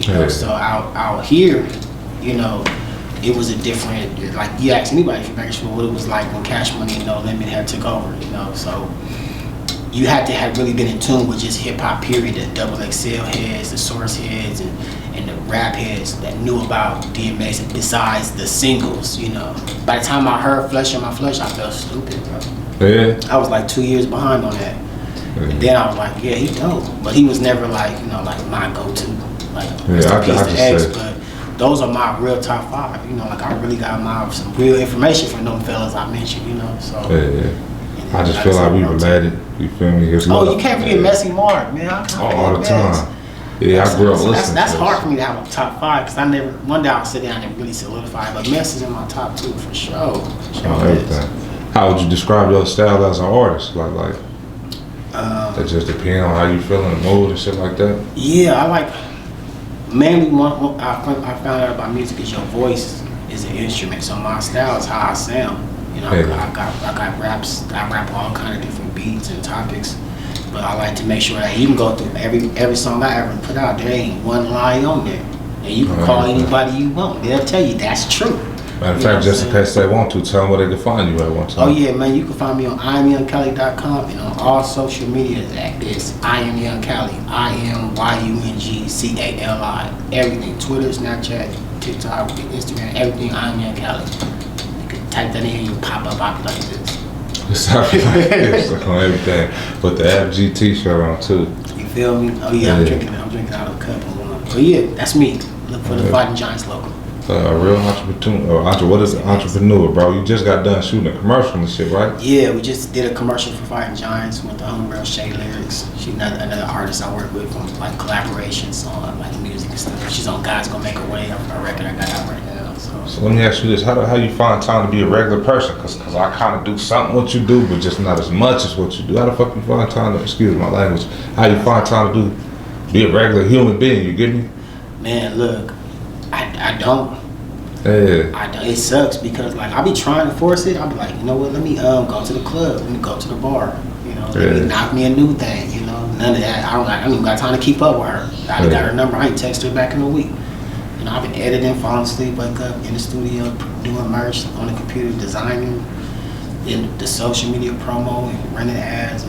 [SPEAKER 1] You know, so out here, you know, it was a different, like you ask anybody from Bakersfield what it was like when Cash Money and No Limit had took over, you know, so you had to have really been in tune with just hip hop period, the Double XL heads, the Source heads, and the rap heads that knew about DMX besides the singles, you know. By the time I heard Flesh on My Flesh, I felt stupid, bro. Yeah. I was like 2 years behind on that. And then I was like, yeah, he dope. But he was never like, you know, like my go-to. Like, rest in peace to X, but those are my real top 5. You know, like I really got some real information from them fellas I mentioned, you know, so.
[SPEAKER 2] I just feel like we related. You feel me?
[SPEAKER 1] You can't forget Messy Mark, man.
[SPEAKER 2] All the time. Yeah, I grew up listening.
[SPEAKER 1] That's hard for me to have a top 5 because one day I'll sit down and really solidify it. But Mess is in my top 2 for sure.
[SPEAKER 2] Everything. How would you describe your style as an artist? Like that just depends on how you feel in the mood and shit like that.
[SPEAKER 1] Yeah, I like mainly what I found out about music is your voice is an instrument. So my style is how I sound. You know, I got raps. I rap all kind of different beats and topics, but I like to make sure that even go through every song I ever put out. There ain't one lie on there. And you can call anybody you want. They'll tell you that's true.
[SPEAKER 2] Matter of fact, just in case they want to, tell them where they can find you at one time.
[SPEAKER 1] Oh yeah, man, you can find me on IamYoungCali.com and on all social media. It's I Am Young Cali, IamYungCali, everything. Twitter, Snapchat, TikTok, Instagram, everything. I Am Young Cali. You can type that in, you'll pop up like this.
[SPEAKER 2] It's like this on everything. Put the FG t-shirt on too.
[SPEAKER 1] You feel me? Oh yeah, I'm drinking out of a cup. But yeah, that's me. Look for the Fighting Giants logo.
[SPEAKER 2] A real entrepreneur, what is an entrepreneur, bro? You just got done shooting a commercial and shit, right?
[SPEAKER 1] Yeah, we just did a commercial for Fighting Giants with the homegirl Shay Lyrics. She's another artist I work with on like collaborations on like music and stuff. She's on God's Gonna Make a Way, a record I got out right now.
[SPEAKER 2] So let me ask you this: how you find time to be a regular person? Cause I kind of do something what you do, but just not as much as what you do. How the fuck you find time to? Excuse my language. How you find time to be a regular human being? You get me?
[SPEAKER 1] Man, look, I don't.
[SPEAKER 2] Yeah.
[SPEAKER 1] It sucks because like I be trying to force it. I be like, you know what? Let me go to the club. Let me go to the bar. You know, let me knock me a new thing. You know, none of that. I don't even got time to keep up with her. I got her number. I ain't text her back in a week. You know, I've been editing, falling asleep, wake up in the studio, doing merch on the computer, designing, in the social media promo and running ads.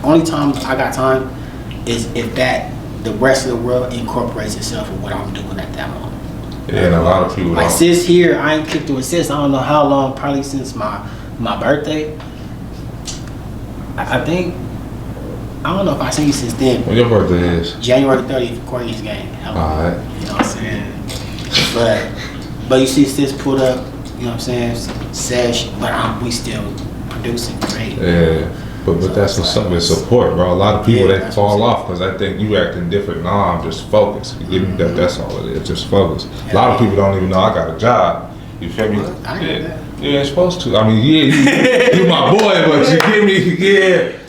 [SPEAKER 1] Only time I got time is if the rest of the world incorporates itself with what I'm doing at that moment.
[SPEAKER 2] Yeah, and a lot of people
[SPEAKER 1] like sis here, I ain't kicked to assist. I don't know how long, probably since my birthday. I think I don't know if I seen you since then.
[SPEAKER 2] When your birthday is?
[SPEAKER 1] January 30th, Corey's game.
[SPEAKER 2] Alright.
[SPEAKER 1] You know what I'm saying? But you see sis pulled up, you know what I'm saying, says but we still producing great.
[SPEAKER 2] Yeah. But that's what's up with support, bro. A lot of people, they fall off because I think you acting different. Nah, I'm just focused. You give me that? That's all it is. Just focus. A lot of people don't even know I got a job. You feel me? You ain't supposed to. I mean, yeah, you my boy, but you give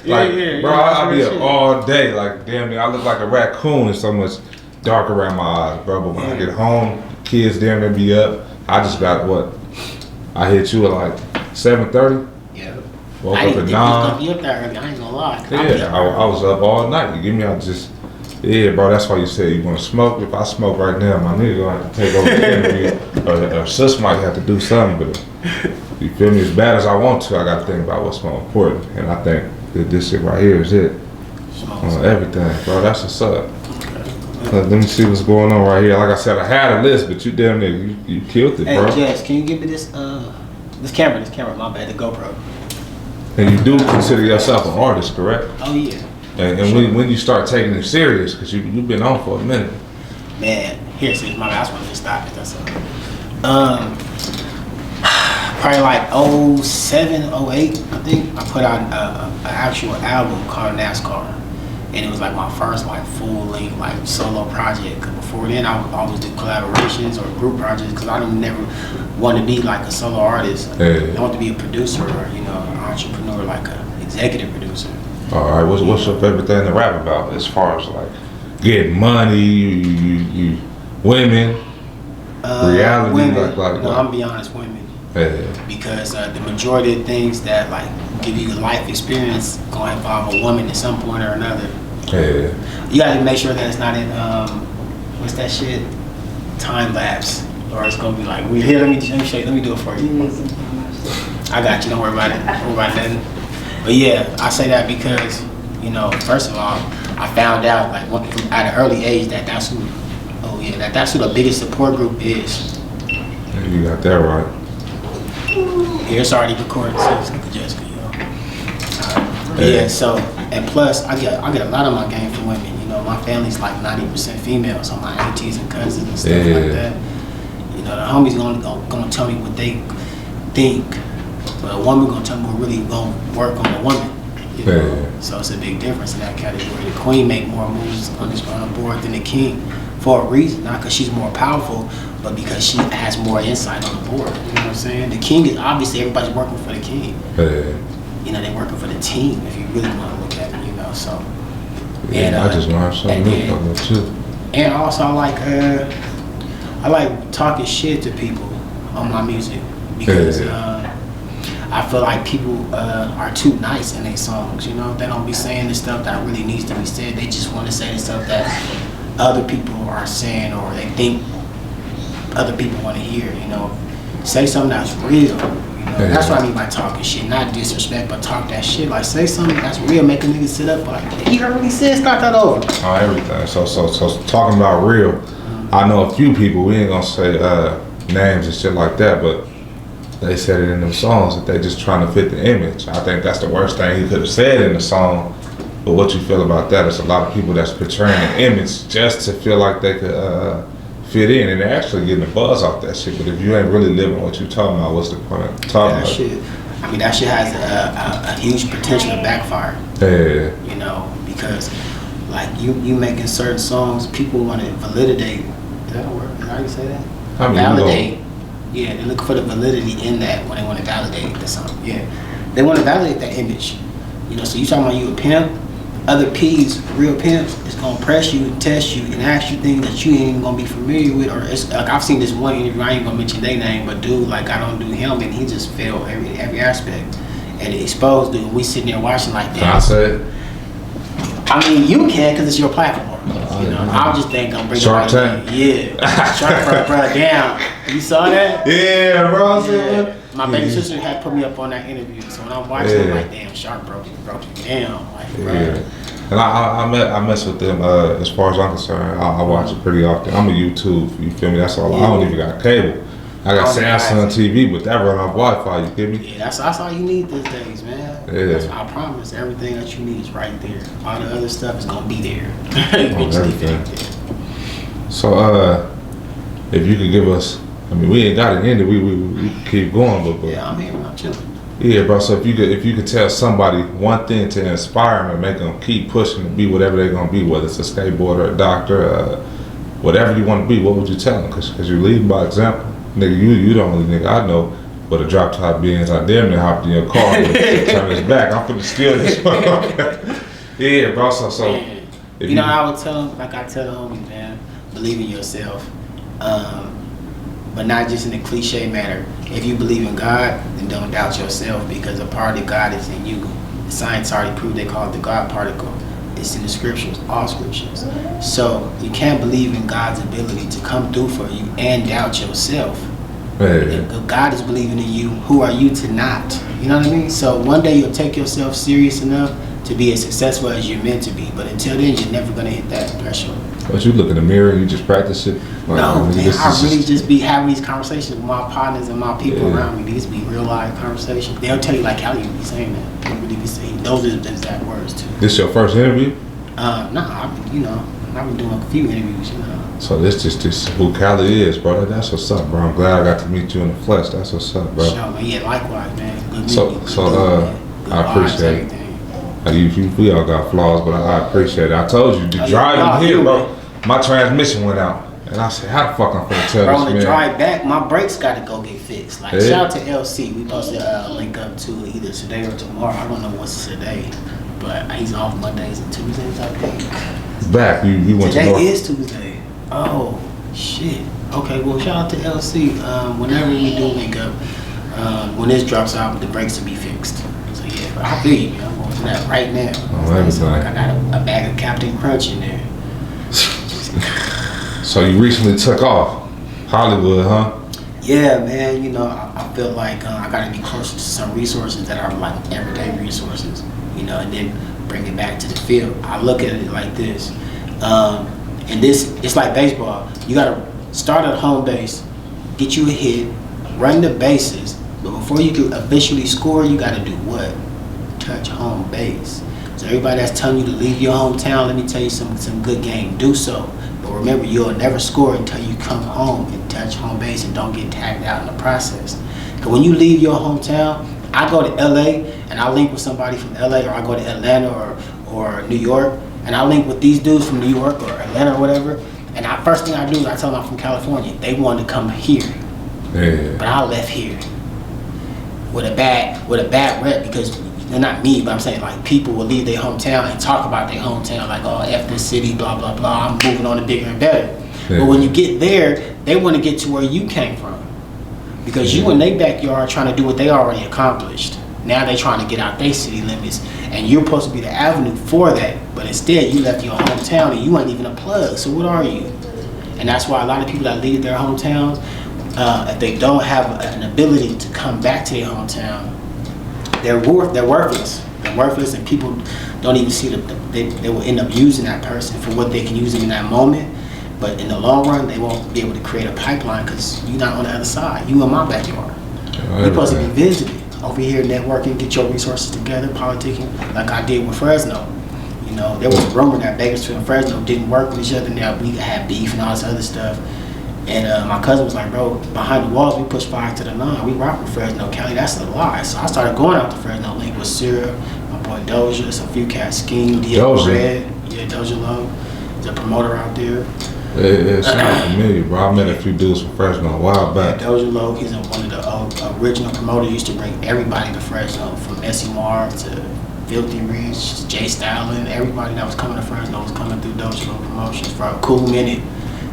[SPEAKER 2] me, bro, I be up all day. Like, damn me, I look like a raccoon. It's so much dark around my eyes, bro. But when I get home, kids damn near be up. I just got I hit you at like 7:30. Woke up at 9.
[SPEAKER 1] I ain't gonna lie.
[SPEAKER 2] Yeah, I was up all night. You give me, bro, that's why you say you want to smoke. If I smoke right now, my nigga gonna have to take over the interview. Or sis might have to do something, but you feel me? As bad as I want to, I gotta think about what's more important. And I think that this shit right here is it. On everything, bro, that's what's up. Let me see what's going on right here. Like I said, I had a list, but you damn nigga, you killed it, bro.
[SPEAKER 1] Hey, Jess, can you give me this camera, my bad, the GoPro.
[SPEAKER 2] And you do consider yourself an artist, correct?
[SPEAKER 1] Oh yeah.
[SPEAKER 2] And when you start taking it serious, because you've been on for a minute.
[SPEAKER 1] Man, here's my bad. I just wanted to stop it. That's all. Probably like 07, 08, I think. I put out an actual album called NASCAR, and it was like my first like full length like solo project. Cause before then, I would always do collaborations or group projects because I never want to be like a solo artist. I want to be a producer or an entrepreneur, like an executive producer.
[SPEAKER 2] All right, what's your favorite thing to rap about as far as like getting money, you women, reality?
[SPEAKER 1] Women.
[SPEAKER 2] Like
[SPEAKER 1] no, I'm gonna be honest, women. Because the majority of things that like give you a life experience gonna involve a woman at some point or another. You gotta make sure that it's not in what's that shit? Time lapse. Or it's gonna be like, here, let me show you, let me do it for you. I got you, don't worry about it. Don't worry about nothing. But yeah, I say that because, first of all, I found out like at an early age that's who the biggest support group is.
[SPEAKER 2] You got that right.
[SPEAKER 1] Here's already recorded, Jessica, But yeah, so, and plus, I get a lot of my game from women. My family's like 90% female, so my aunties and cousins and stuff like that. The homies gonna tell me what they think, but a woman gonna tell me what really gonna work on a woman. So it's a big difference in that category. The queen make more moves on the board than the king for a reason, not because she's more powerful, but because she has more insight on the board. You know what I'm saying? The king is obviously everybody's working for the king. They're working for the team if you really want to look at it. So. And
[SPEAKER 2] I just learned something new from it too.
[SPEAKER 1] And also, I like talking shit to people on my music because I feel like people are too nice in their songs. They don't be saying the stuff that really needs to be said. They just want to say the stuff that other people are saying or they think other people want to hear, you know. Say something that's real. That's what I mean by talking shit, not disrespect, but talk that shit. Like, say something that's real, make a nigga sit up. Like, you heard what he said? Start that over.
[SPEAKER 2] Oh, everything. So talking about real, I know a few people. We ain't gonna say names and shit like that, but they said it in them songs that they just trying to fit the image. I think that's the worst thing he could have said in the song. But what you feel about that? It's a lot of people that's portraying an image just to feel like they could fit in, and they're actually getting a buzz off that shit. But if you ain't really living what you talking about, what's the point of talking about?
[SPEAKER 1] Shit. I mean, that shit has a huge potential to backfire.
[SPEAKER 2] Yeah.
[SPEAKER 1] You know, because like you making certain songs, people want to validate. Is that a word? How do you say that?
[SPEAKER 2] I mean,
[SPEAKER 1] validate. Yeah, they look for the validity in that when they want to validate the song. Yeah, they want to validate that image. You know, so you talking about you a pimp. Other P's, real pimps, is gonna press you and test you and ask you things that you ain't even gonna be familiar with. Or it's like I've seen this one interview, I ain't gonna mention their name, but dude, like I don't do him, and he just failed every aspect. And it exposed dude. We sitting there watching like that.
[SPEAKER 2] Can I say it?
[SPEAKER 1] I mean, you can because it's your platform. You know, I just think I'm bringing
[SPEAKER 2] Shark Tank.
[SPEAKER 1] Yeah, Shark bro down. You saw that?
[SPEAKER 2] Yeah, bro.
[SPEAKER 1] Yeah. My baby sister had put me up on that interview, so when I'm watching, I'm like, damn, Shark broke you down. Like,
[SPEAKER 2] yeah. And I mess with them as far as I'm concerned. I watch it pretty often. I'm a YouTube, you feel me? That's all. I don't even got cable. I got Samsung TV, but that run off Wi-Fi. You get me?
[SPEAKER 1] Yeah, that's all you need these days, man.
[SPEAKER 2] Yeah.
[SPEAKER 1] I promise, everything that you need is right there. All the other stuff is gonna be there.
[SPEAKER 2] Everything. So, if you could give us, I mean, we ain't got it ended. We can keep going, but
[SPEAKER 1] yeah, I'm here. I'm chilling.
[SPEAKER 2] Yeah, bro. So if you could tell somebody one thing to inspire them and make them keep pushing to be whatever they're gonna be, whether it's a skateboarder, a doctor, whatever you want to be, what would you tell them? Because you're leading by example. Nigga, you don't really nigga I know, but a drop top Benz, I damn near hopped in your car and turn his back. I'm finna steal this. Yeah, bro. So if
[SPEAKER 1] you know, I would tell them, like I tell the homies, man, believe in yourself. But not just in a cliche manner. If you believe in God, then don't doubt yourself, because a part of God is in you. Science already proved, they call it the God particle. It's in the scriptures, all scriptures. So you can't believe in God's ability to come through for you and doubt yourself.
[SPEAKER 2] Hey.
[SPEAKER 1] If God is believing in you, who are you to not? You know what I mean? So one day you'll take yourself serious enough to be as successful as you're meant to be. But until then, you're never gonna hit that threshold.
[SPEAKER 2] But you look in the mirror and you just practice it? Like,
[SPEAKER 1] no, man, I really just be having these conversations with my partners and my people around me. These be real life conversations. They'll tell you like Cali be saying that. They really be saying those are the exact words too.
[SPEAKER 2] This your first interview?
[SPEAKER 1] Nah, I've been doing a few interviews, you know.
[SPEAKER 2] So this who Cali is, bro. That's what's up, bro. I'm glad I got to meet you in the flesh. That's what's up, bro.
[SPEAKER 1] Sure, man. Yeah, likewise, man. Good
[SPEAKER 2] I appreciate it. We all got flaws, but I appreciate it. I told you, the driving here, bro, my transmission went out. And I said, how the fuck I'm finna tell
[SPEAKER 1] bro,
[SPEAKER 2] this
[SPEAKER 1] on the
[SPEAKER 2] man?
[SPEAKER 1] drive back, my brakes got to go get fixed. Like, shout out to LC. We supposed to link up to either today or tomorrow. I don't know what's today, but he's off Mondays and Tuesdays, I think.
[SPEAKER 2] Back, you went
[SPEAKER 1] today
[SPEAKER 2] to North.
[SPEAKER 1] Today is Tuesday. Oh, shit. Okay, well, shout out to LC. Whenever we do link up, when this drops out, the brakes will be fixed. So, yeah, but I feel you, man. I'm going to that right now. So, like, I got a bag of Captain Crunch in there.
[SPEAKER 2] So you recently took off Hollywood, huh?
[SPEAKER 1] Yeah, man. You know, I feel like I got to be closer to some resources that are like everyday resources, you know, and then bring it back to the field. I look at it like this. And it's like baseball. You got to start at home base, get you a hit, run the bases, but before you can officially score, you got to do what? Touch home base. So everybody that's telling you to leave your hometown, let me tell you some good game. Do so. But remember, you'll never score until you come home and touch home base and don't get tagged out in the process. Because when you leave your hometown, I go to LA and I link with somebody from LA, or I go to Atlanta or New York, and I link with these dudes from New York or Atlanta or whatever. And first thing I do is I tell them I'm from California. They wanted to come here, but I left here with a bad rep, because they're not me, but I'm saying like people will leave their hometown and talk about their hometown like, oh, F this city, blah, blah, blah, I'm moving on to bigger and better. But when you get there, they want to get to where you came from, because you in their backyard trying to do what they already accomplished. Now they trying to get out their city limits and you're supposed to be the avenue for that. But instead, you left your hometown and you ain't even a plug. So what are you? And that's why a lot of people that leave their hometowns, if they don't have an ability to come back to their hometown, they're worthless. They're worthless, and people don't even see they will end up using that person for what they can use them in that moment. But in the long run, they won't be able to create a pipeline because you're not on the other side. You in my backyard. You're supposed to be visiting over here, networking, get your resources together, politicking, like I did with Fresno. You know, there was a rumor that Bakersfield and Fresno didn't work with each other. Now we had beef and all this other stuff. And my cousin was like, bro, behind the walls, we push 5 to the 9. We rock with Fresno, Cali. That's a lie. So I started going out to Fresno, link with Syrup, my boy Doja, some few cats, Scheme, Diego Red. Yeah, Doja Low. There's a promoter out there.
[SPEAKER 2] It sounds familiar, bro. I met a few dudes from Fresno a while back.
[SPEAKER 1] Yeah, Doja Low, he's one of the original promoters. He used to bring everybody to Fresno, from Essie Mar to Filthy Rich, Jay Stalin. Everybody that was coming to Fresno was coming through Doja Low Promotions for a cool minute.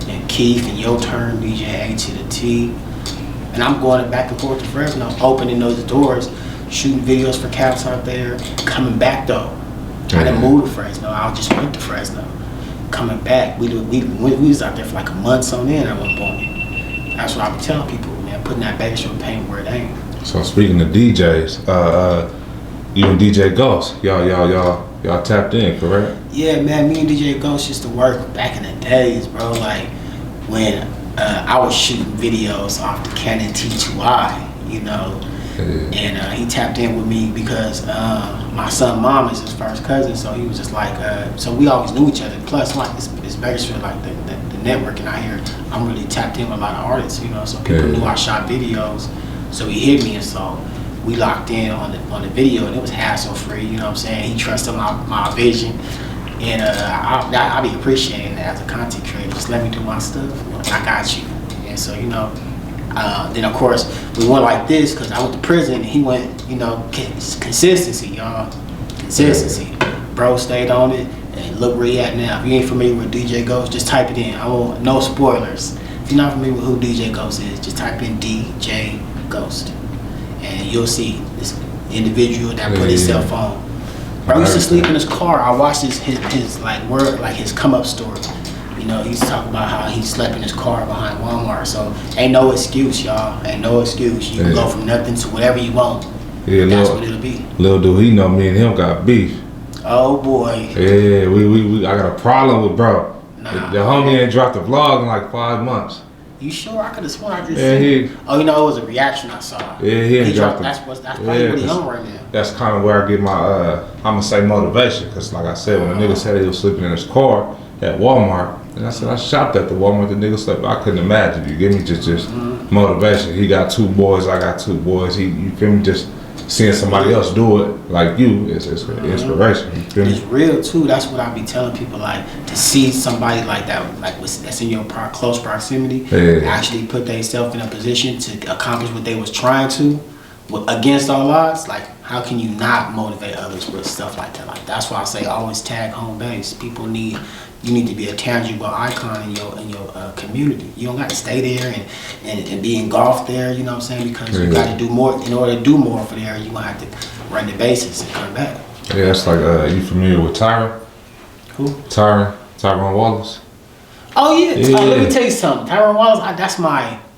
[SPEAKER 1] And Keith and Yo Turn, DJ A to the T. And I'm going back and forth to Fresno, opening those doors, shooting videos for cats out there, coming back though. I didn't move to Fresno, I just went to Fresno. Coming back, we was out there for like a month on end at one point. That's what I be telling people, man, putting that Bakersfield paint where it ain't.
[SPEAKER 2] So speaking of DJs, you and DJ Ghost, y'all tapped in, correct?
[SPEAKER 1] Yeah, man, me and DJ Ghost used to work back in the days, bro. Like when I was shooting videos off the Canon T2i, you know, and he tapped in with me because my son mom is his first cousin, so he was just like, so we always knew each other. Plus, like it's Bakersfield, like the networking out here, I'm really tapped in with a lot of artists, you know, so people knew I shot videos, so he hit me, and so we locked in on the video, and it was hassle free, you know what I'm saying? He trusted my vision, and I be appreciating that as a content creator. Just let me do my stuff, I got you. And so, you know, then of course we went like this because I went to prison and he went, you know, consistency, y'all. Consistency. Bro stayed on it, and look where he at now. If you ain't familiar with DJ Ghost, just type it in. I won't, no spoilers. If you're not familiar with who DJ Ghost is, just type in DJ Ghost, and you'll see this individual that put himself on. Bro used to sleep in his car. I watched his like word, like his come up story. You know, he's talking about how he slept in his car behind Walmart. So ain't no excuse, y'all. Ain't no excuse. You can go from nothing to whatever you want. Yeah, that's what it'll be.
[SPEAKER 2] Little do he know, me and him got beef.
[SPEAKER 1] Oh boy.
[SPEAKER 2] Yeah, we I got a problem with bro. Nah, the homie ain't dropped a vlog in like 5 months.
[SPEAKER 1] You sure? I could have sworn I just seen. Oh, you know, it was a reaction I saw.
[SPEAKER 2] Yeah, he ain't dropped.
[SPEAKER 1] That's probably what he's on right now.
[SPEAKER 2] That's kind of where I get my I'm gonna say motivation, because like I said, when a nigga said he was sleeping in his car at Walmart, and I said I shopped at the Walmart, the nigga slept. I couldn't imagine. You give me just motivation. He got 2 boys, I got 2 boys. You feel me? Just seeing somebody else do it like you is inspiration. You feel me?
[SPEAKER 1] It's real too. That's what I be telling people, like, to see somebody like that, like that's in your close proximity, actually put themselves in a position to accomplish what they was trying to, against all odds. Like, how can you not motivate others with stuff like that? Like, that's why I say always tag home base. You need to be a tangible icon in your community. You don't got to stay there and be engulfed there, you know what I'm saying? Because you got to do more. In order to do more for there, you're going to have to run the bases and come back.
[SPEAKER 2] Yeah, that's like, you familiar with Tyron?
[SPEAKER 1] Who?
[SPEAKER 2] Tyron Wallace.
[SPEAKER 1] Oh, yeah. Let me tell you something. Tyron Wallace,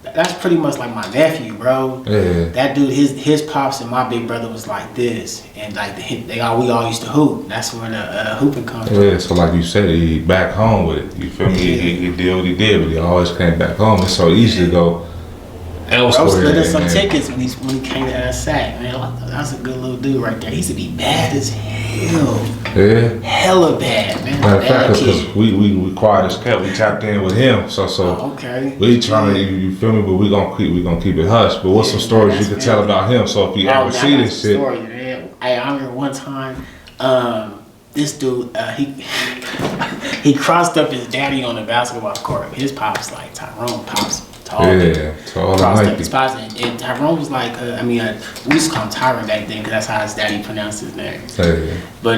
[SPEAKER 1] that's pretty much like my nephew, bro. Yeah. That dude, his pops and my big brother was like this, and like we all used to hoop. That's where the hooping comes from.
[SPEAKER 2] Yeah, so like you said, he back home with it. You feel me? He did what he did, but he always came back home. It's so easy to go elsewhere.
[SPEAKER 1] Bro split us some tickets when he came to that sack, man. That's a good little dude right there. He used to be bad as hell. Yeah. Hella bad, man.
[SPEAKER 2] Matter of fact, because we quiet as kept, we tapped in with him. So
[SPEAKER 1] okay.
[SPEAKER 2] We trying to, you feel me? But we gonna keep it hush. But what's some stories you can tell about him? So if you ever see this shit.
[SPEAKER 1] Story, man. I remember one time, this dude, he crossed up his daddy on the basketball court. His pops, like Tyrone pops, tall. Yeah, tall. Crossed up his pops, and Tyrone was like, we used to call him Tyron back then because that's how his daddy pronounced his name. Yeah. But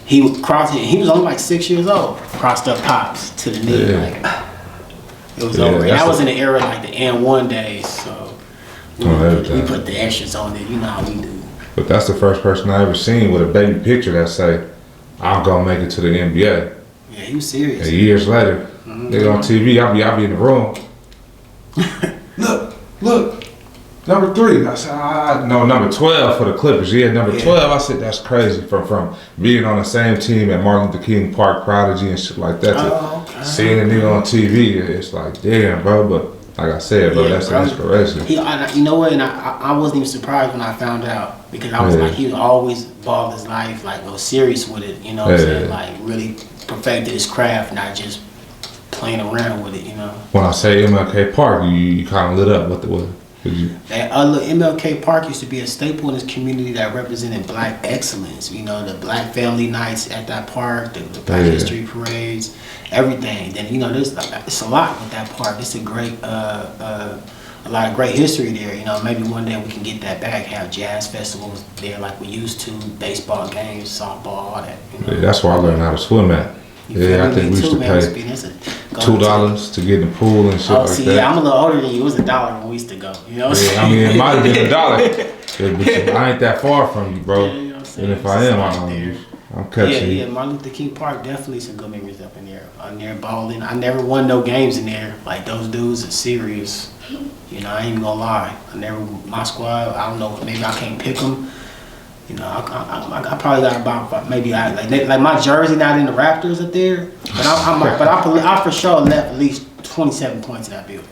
[SPEAKER 1] he was only like 6 years old. Crossed up pops to the knee, like it was over. And that was in the era like the N1 days, so we put the extras on it. You know how we do.
[SPEAKER 2] But that's the first person I ever seen with a baby picture that say, I'm gonna make it to the NBA.
[SPEAKER 1] Yeah, he was serious.
[SPEAKER 2] And years later, they on TV, I be in the room. Look, number 3. I said, no, number 12 for the Clippers. Yeah, number 12. I said, that's crazy. From being on the same team at Martin Luther King Park, Prodigy and shit like that, to seeing a nigga on TV, it's like, damn, bro. But like I said, bro, that's an inspiration.
[SPEAKER 1] You know what? And I wasn't even surprised when I found out, because I was like, he was always balled his life, like go serious with it. You know what I'm saying? Like really perfected his craft, not just playing around with it. You know.
[SPEAKER 2] When I say MLK Park, you kind of lit up. What did you?
[SPEAKER 1] Look, MLK Park used to be a staple in this community that represented Black excellence. You know, the Black family nights at that park, the Black history parades, everything. Then you know, it's a lot with that park. It's a great, a lot of great history there. You know, maybe one day we can get that back. Have jazz festivals there like we used to, baseball games, softball, all that. You know?
[SPEAKER 2] Yeah, that's where I learned how to swim at. I think we used to pay $2 to get in the pool and shit like that.
[SPEAKER 1] Yeah, I'm a little older than you. It was $1 when we used to go. You know what I'm saying?
[SPEAKER 2] I mean, it might have been $1. But I ain't that far from you, bro. Yeah, you know what I'm saying? And if I am, I'm catching you.
[SPEAKER 1] Yeah, Martin Luther King Park, definitely some good memories up in there. I'm there balling. I never won no games in there. Like, those dudes are serious. You know, I ain't even gonna lie. My squad, I don't know, maybe I can't pick them. You know, I probably got about maybe like my jersey not in the Raptors up there, but I for sure left at least 27 points in that building.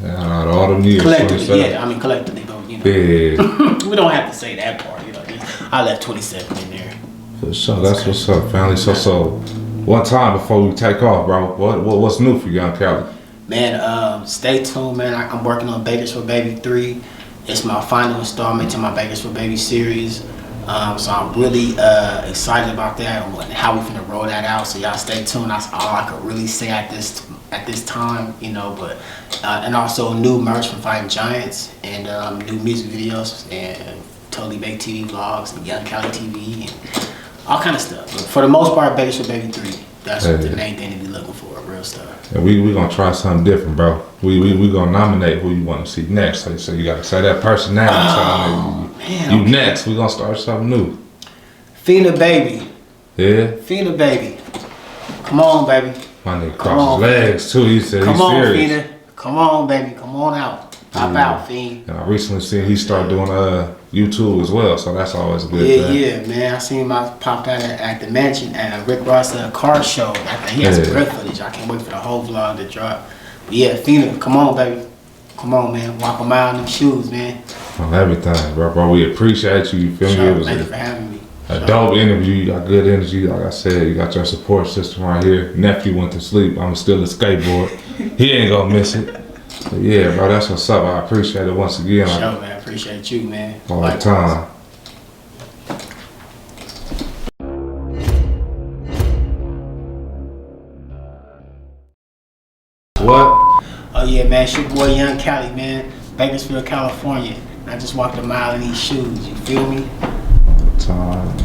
[SPEAKER 2] Out of all them years,
[SPEAKER 1] collectively, yeah. I mean collectively, but you know, we don't have to say that part. You know, I left 27 in there.
[SPEAKER 2] For sure, that's what's up, family. So, one time before we take off, bro, what's new for Young Cali?
[SPEAKER 1] Man, stay tuned, man. I'm working on Bakers for Baby 3. It's my final installment to my Bakers for Baby series. So I'm really excited about that and how we're gonna roll that out. So y'all stay tuned. That's all I could really say at this time, you know. But and also new merch from Fighting Giants and new music videos and Totally Baked TV vlogs and Young Cali TV and all kind of stuff. But for the most part, Bakers for Baby 3. That's the main thing to be looking for, real stuff.
[SPEAKER 2] And we gonna try something different, bro. We gonna nominate who you want to see next. So you gotta say that person now. You next. We gonna start something new.
[SPEAKER 1] Fina Baby.
[SPEAKER 2] Yeah.
[SPEAKER 1] Fina Baby. Come on, baby.
[SPEAKER 2] My nigga crossed his legs too. He said he's serious.
[SPEAKER 1] Come on, Fina. Come on, baby. Come on out. Pop out, Fiend.
[SPEAKER 2] And I recently seen he started doing YouTube as well, so that's always a good thing.
[SPEAKER 1] Yeah, man. I seen him popped out at the mansion at Rick Ross car show. I think he has some great footage. I can't wait for the whole vlog to drop. But yeah, Fina, come on, baby. Come on, man. Walk a mile in them shoes, man.
[SPEAKER 2] On everything, bro. We appreciate you. You feel me? It was
[SPEAKER 1] thank you for having me.
[SPEAKER 2] A dope interview. You got good energy. Like I said, you got your support system right here. Nephew went to sleep. I'm still a skateboard. He ain't gonna miss it. But yeah, bro, that's what's up. I appreciate it once again.
[SPEAKER 1] Sure, man. Appreciate you, man.
[SPEAKER 2] All the time. What?
[SPEAKER 1] Oh yeah, man. It's your boy Young Cali, man. Bakersfield, California. I just walked a mile in these shoes. You feel me?
[SPEAKER 2] Time.